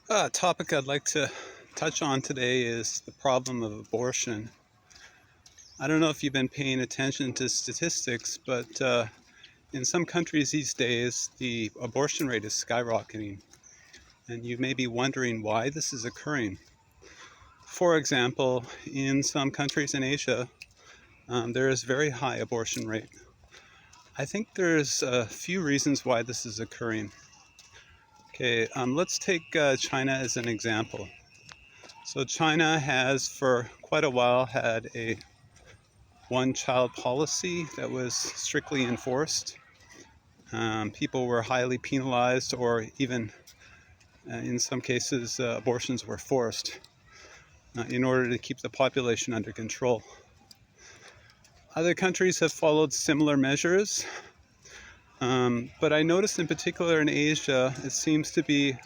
Topic I'd like to touch on today is the problem of abortion. I don't know if you've been paying attention to statistics, but in some countries these days, the abortion rate is skyrocketing. And you may be wondering why this is occurring. For example, in some countries in Asia, there is very high abortion rate. I think there's a few reasons why this is occurring. Okay, let's take China as an example. So China has for quite a while had a one-child policy that was strictly enforced. People were highly penalized, or even in some cases abortions were forced in order to keep the population under control. Other countries have followed similar measures, but I noticed in particular in Asia it seems to be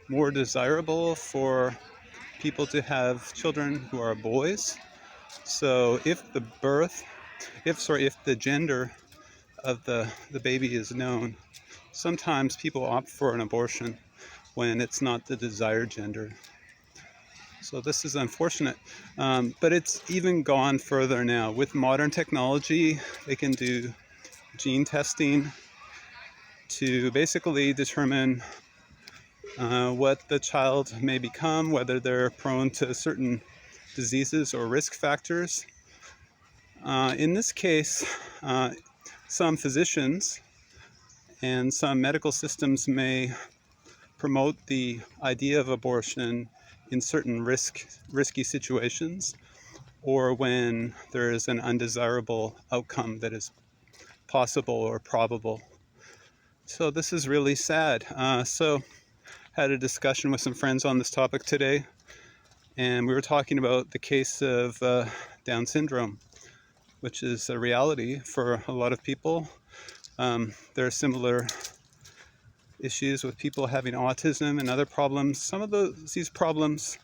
more desirable for people to have children who are boys. So if the gender of the baby is known, sometimes people opt for an abortion when it's not the desired gender. So this is unfortunate, but it's even gone further now. With modern technology, they can do gene testing to basically determine what the child may become, whether they're prone to certain diseases or risk factors. In this case, some physicians and some medical systems may promote the idea of abortion in certain risky situations, or when there is an undesirable outcome that is possible or probable. So this is really sad. So had a discussion with some friends on this topic today, and we were talking about the case of Down syndrome, which is a reality for a lot of people. There are similar issues with people having autism and other problems. Some of these problems,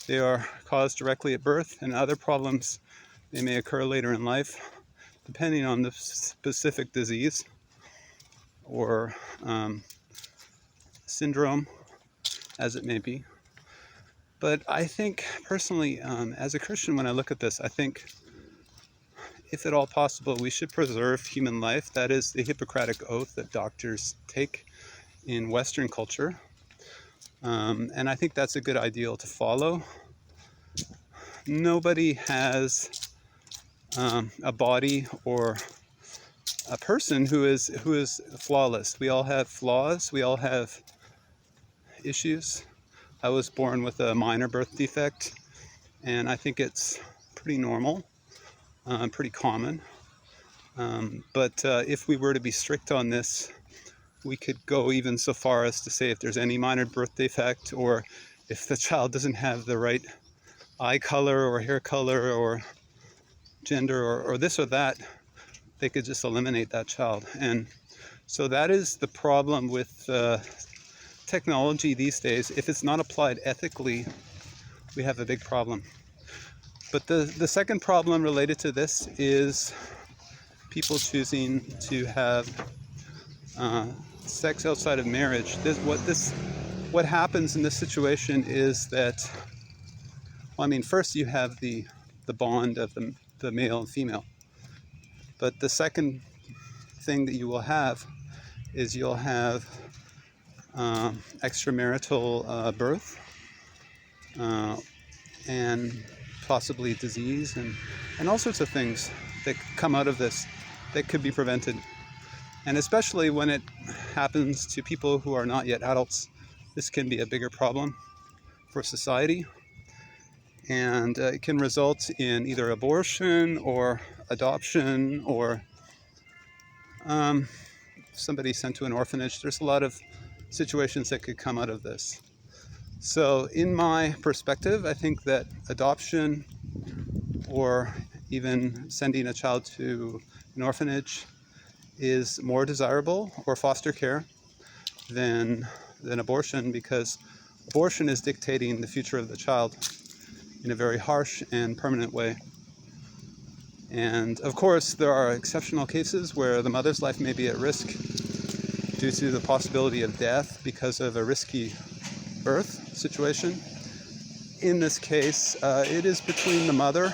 they are caused directly at birth, and other problems, they may occur later in life, depending on the specific disease or syndrome, as it may be. But I think personally, as a Christian, when I look at this, I think if at all possible, we should preserve human life. That is the Hippocratic oath that doctors take in Western culture. And I think that's a good ideal to follow. Nobody has a body or a person who is flawless. We all have flaws. We all have issues. I was born with a minor birth defect, and I think it's pretty normal, pretty common. But if we were to be strict on this, we could go even so far as to say if there's any minor birth defect, or if the child doesn't have the right eye color or hair color or gender or this or that, they could just eliminate that child. And so that is the problem with technology these days. If it's not applied ethically, we have a big problem. But the second problem related to this is people choosing to have sex outside of marriage. What happens in this situation is that, well, I mean, first you have the bond of the male and female, but the second thing that you will have is you'll have extramarital birth and possibly disease and all sorts of things that come out of this that could be prevented. And especially when it happens to people who are not yet adults, this can be a bigger problem for society. And it can result in either abortion or adoption or somebody sent to an orphanage. There's a lot of situations that could come out of this. So in my perspective, I think that adoption or even sending a child to an orphanage is more desirable, or foster care, than abortion, because abortion is dictating the future of the child in a very harsh and permanent way. And of course, there are exceptional cases where the mother's life may be at risk due to the possibility of death because of a risky birth situation. In this case, it is between the mother,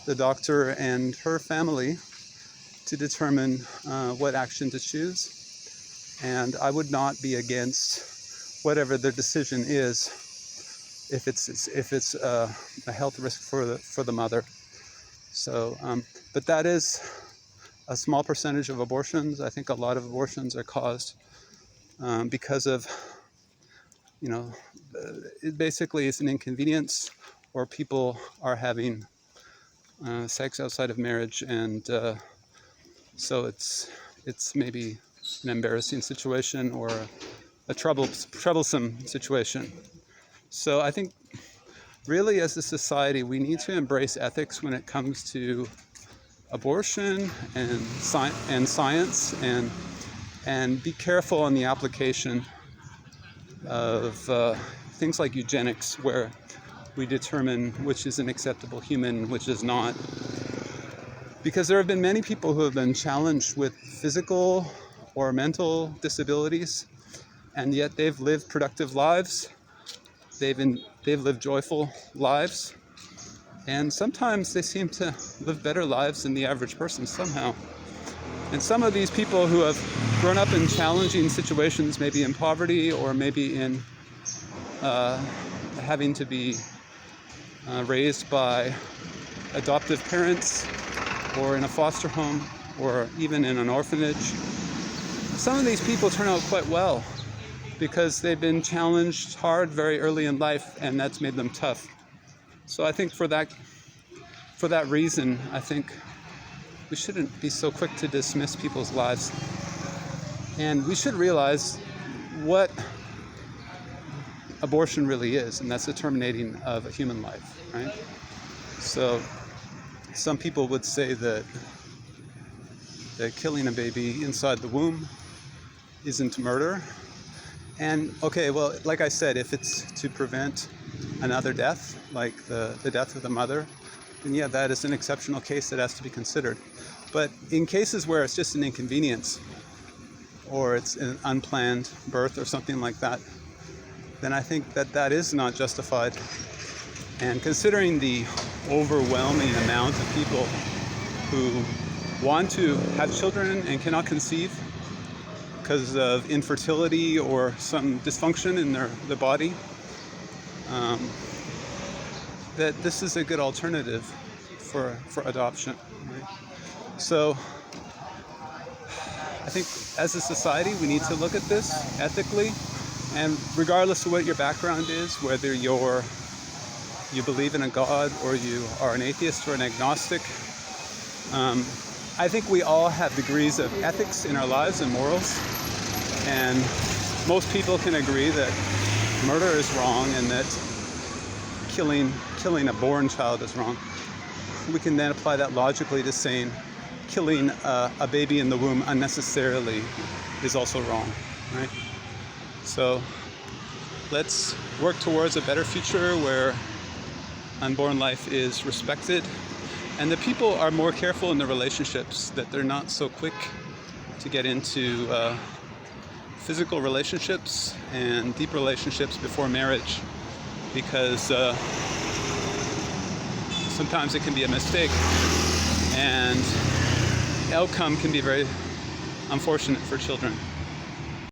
the doctor, and her family to determine what action to choose. And I would not be against whatever their decision is if it's a health risk for the mother. So, but that is a small percentage of abortions. I think a lot of abortions are caused because of, it basically is an inconvenience, or people are having sex outside of marriage, and so it's maybe an embarrassing situation or a troublesome situation. So I think really as a society we need to embrace ethics when it comes to abortion and science, and be careful on the application of things like eugenics, where we determine which is an acceptable human, which is not. Because there have been many people who have been challenged with physical or mental disabilities, and yet they've lived productive lives. They've lived joyful lives, and sometimes they seem to live better lives than the average person somehow. And some of these people who have grown up in challenging situations, maybe in poverty, or maybe in having to be raised by adoptive parents, or in a foster home, or even in an orphanage, some of these people turn out quite well because they've been challenged hard very early in life, and that's made them tough. So I think for that reason, I think we shouldn't be so quick to dismiss people's lives. And we should realize what abortion really is, and that's the terminating of a human life, right? So some people would say that killing a baby inside the womb isn't murder. And okay, well, like I said, if it's to prevent another death, like the death of the mother, then yeah, that is an exceptional case that has to be considered. But in cases where it's just an inconvenience, or it's an unplanned birth or something like that, then I think that is not justified. And considering the overwhelming amount of people who want to have children and cannot conceive because of infertility or some dysfunction in their body, that this is a good alternative for adoption, right? So I think as a society we need to look at this ethically, and regardless of what your background is, whether you believe in a God or you are an atheist or an agnostic, I think we all have degrees of ethics in our lives and morals, and most people can agree that murder is wrong and that killing a born child is wrong. We can then apply that logically to saying killing a baby in the womb unnecessarily is also wrong, right? So let's work towards a better future where unborn life is respected, and that people are more careful in their relationships, that they're not so quick to get into physical relationships and deep relationships before marriage, because sometimes it can be a mistake, and the outcome can be very unfortunate for children.